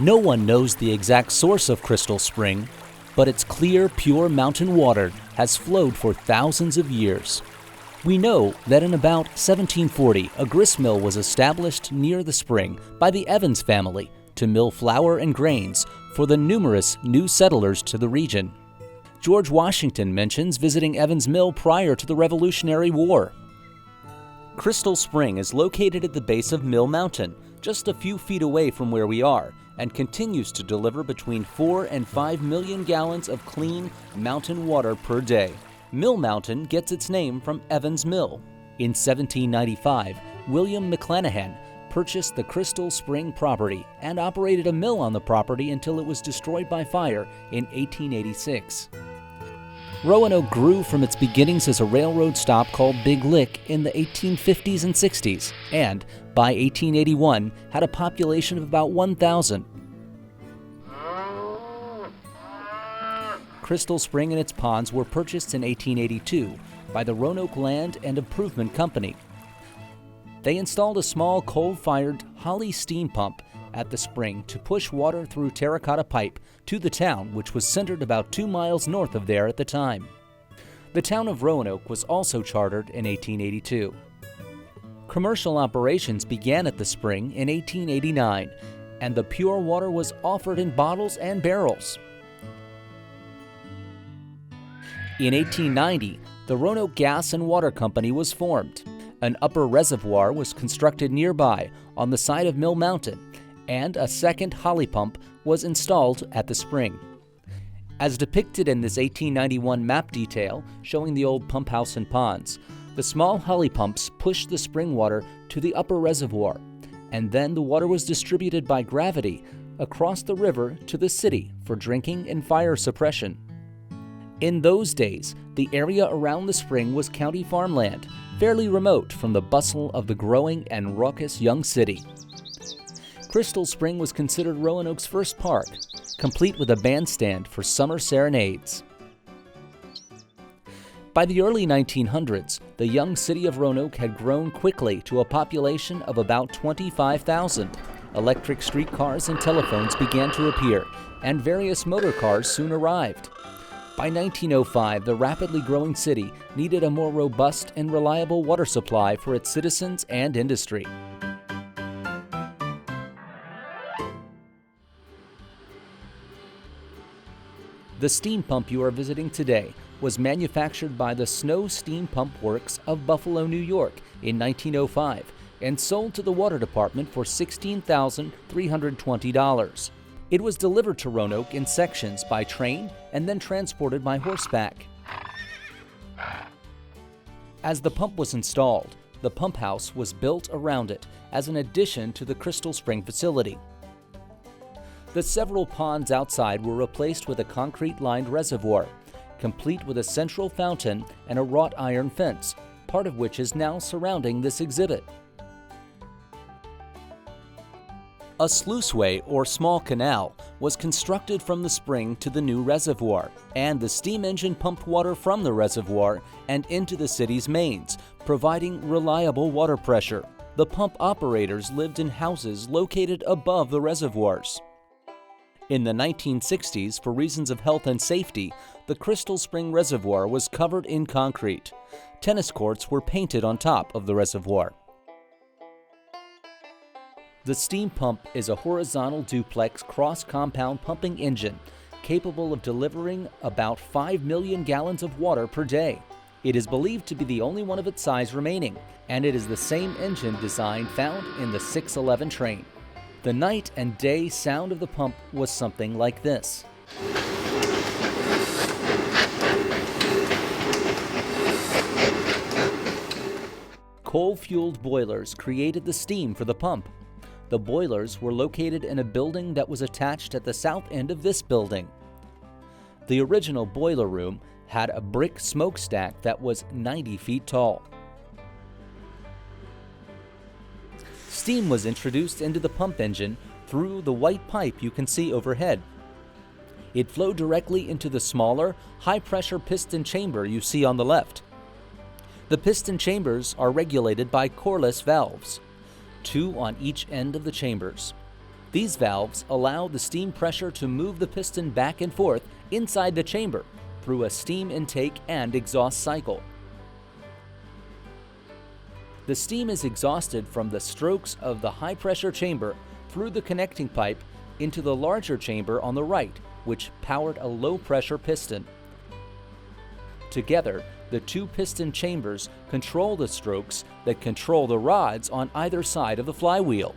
No one knows the exact source of Crystal Spring, but its clear, pure mountain water has flowed for thousands of years. We know that in about 1740, a grist mill was established near the spring by the Evans family to mill flour and grains for the numerous new settlers to the region. George Washington mentions visiting Evans Mill prior to the Revolutionary War. Crystal Spring is located at the base of Mill Mountain, just a few feet away from where we are, and continues to deliver between 4 and 5 million gallons of clean mountain water per day. Mill Mountain gets its name from Evans Mill. In 1795, William McClanahan purchased the Crystal Spring property and operated a mill on the property until it was destroyed by fire in 1886. Roanoke grew from its beginnings as a railroad stop called Big Lick in the 1850s and 60s, and by 1881 had a population of about 1,000. Crystal Spring and its ponds were purchased in 1882 by the Roanoke Land and Improvement Company. They installed a small coal-fired Holly steam pump at the spring to push water through terracotta pipe to the town, which was centered about 2 miles north of there at the time. The town of Roanoke was also chartered in 1882. Commercial operations began at the spring in 1889, and the pure water was offered in bottles and barrels. In 1890, the Roanoke Gas and Water Company was formed. An upper reservoir was constructed nearby on the side of Mill Mountain, and a second holly pump was installed at the spring. As depicted in this 1891 map detail showing the old pump house and ponds, the small holly pumps pushed the spring water to the upper reservoir, and then the water was distributed by gravity across the river to the city for drinking and fire suppression. In those days, the area around the spring was county farmland, fairly remote from the bustle of the growing and raucous young city. Crystal Spring was considered Roanoke's first park, complete with a bandstand for summer serenades. By the early 1900s, the young city of Roanoke had grown quickly to a population of about 25,000. Electric streetcars and telephones began to appear, and various motor cars soon arrived. By 1905, the rapidly growing city needed a more robust and reliable water supply for its citizens and industry. The steam pump you are visiting today was manufactured by the Snow Steam Pump Works of Buffalo, New York in 1905 and sold to the water department for $16,320. It was delivered to Roanoke in sections by train and then transported by horseback. As the pump was installed, the pump house was built around it as an addition to the Crystal Spring facility. The several ponds outside were replaced with a concrete-lined reservoir, complete with a central fountain and a wrought iron fence, part of which is now surrounding this exhibit. A sluiceway or small canal was constructed from the spring to the new reservoir, and the steam engine pumped water from the reservoir and into the city's mains, providing reliable water pressure. The pump operators lived in houses located above the reservoirs. In the 1960s, for reasons of health and safety, the Crystal Spring Reservoir was covered in concrete. Tennis courts were painted on top of the reservoir. The steam pump is a horizontal duplex cross-compound pumping engine capable of delivering about 5 million gallons of water per day. It is believed to be the only one of its size remaining, and it is the same engine design found in the 611 train. The night and day sound of the pump was something like this. Coal-fueled boilers created the steam for the pump. The boilers were located in a building that was attached at the south end of this building. The original boiler room had a brick smokestack that was 90 feet tall. Steam was introduced into the pump engine through the white pipe you can see overhead. It flowed directly into the smaller, high-pressure piston chamber you see on the left. The piston chambers are regulated by coreless valves, 2 on each end of the chambers. These valves allow the steam pressure to move the piston back and forth inside the chamber through a steam intake and exhaust cycle. The steam is exhausted from the strokes of the high-pressure chamber through the connecting pipe into the larger chamber on the right, which powered a low-pressure piston. Together, the two piston chambers control the strokes that control the rods on either side of the flywheel.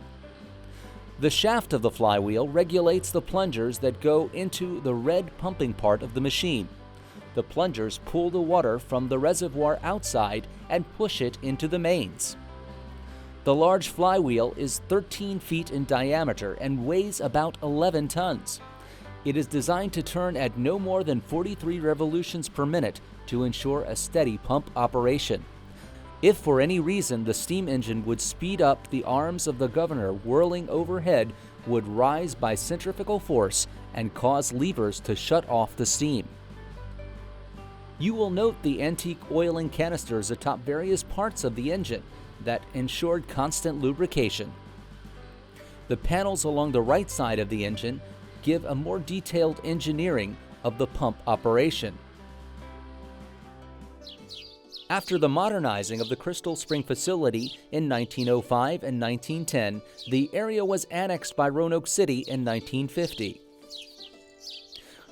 The shaft of the flywheel regulates the plungers that go into the red pumping part of the machine. The plungers pull the water from the reservoir outside and push it into the mains. The large flywheel is 13 feet in diameter and weighs about 11 tons. It is designed to turn at no more than 43 revolutions per minute to ensure a steady pump operation. If for any reason the steam engine would speed up, the arms of the governor whirling overhead would rise by centrifugal force and cause levers to shut off the steam. You will note the antique oiling canisters atop various parts of the engine that ensured constant lubrication. The panels along the right side of the engine give a more detailed engineering of the pump operation. After the modernizing of the Crystal Spring facility in 1905 and 1910, the area was annexed by Roanoke City in 1950.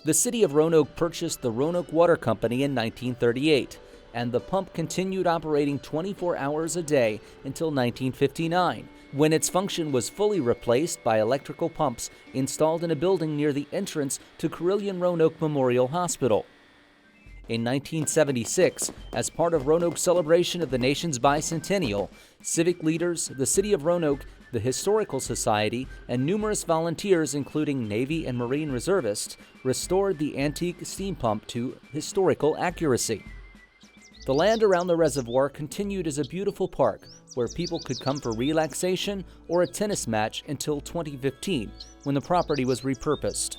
The City of Roanoke purchased the Roanoke Water Company in 1938, and the pump continued operating 24 hours a day until 1959, when its function was fully replaced by electrical pumps installed in a building near the entrance to Carilion Roanoke Memorial Hospital. In 1976, as part of Roanoke's celebration of the nation's bicentennial, civic leaders, the City of Roanoke, the Historical Society, and numerous volunteers, including Navy and Marine reservists, restored the antique steam pump to historical accuracy. The land around the reservoir continued as a beautiful park where people could come for relaxation or a tennis match until 2015, when the property was repurposed.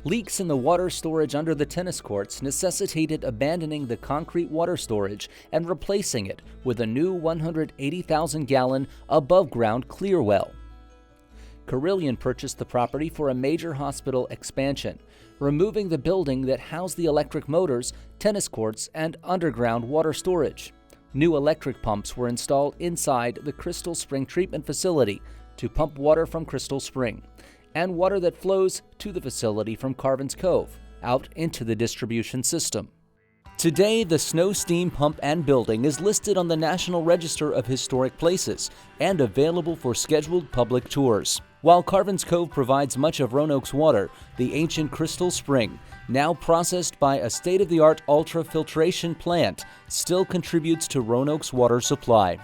Leaks in the water storage under the tennis courts necessitated abandoning the concrete water storage and replacing it with a new 180,000-gallon above-ground clear well. Carilion purchased the property for a major hospital expansion, removing the building that housed the electric motors, tennis courts, and underground water storage. New electric pumps were installed inside the Crystal Spring treatment facility to pump water from Crystal Spring, and water that flows to the facility from Carvin's Cove out into the distribution system. Today, the Snow Steam Pump and Building is listed on the National Register of Historic Places and available for scheduled public tours. While Carvin's Cove provides much of Roanoke's water, the ancient Crystal Spring, now processed by a state-of-the-art ultrafiltration plant, still contributes to Roanoke's water supply.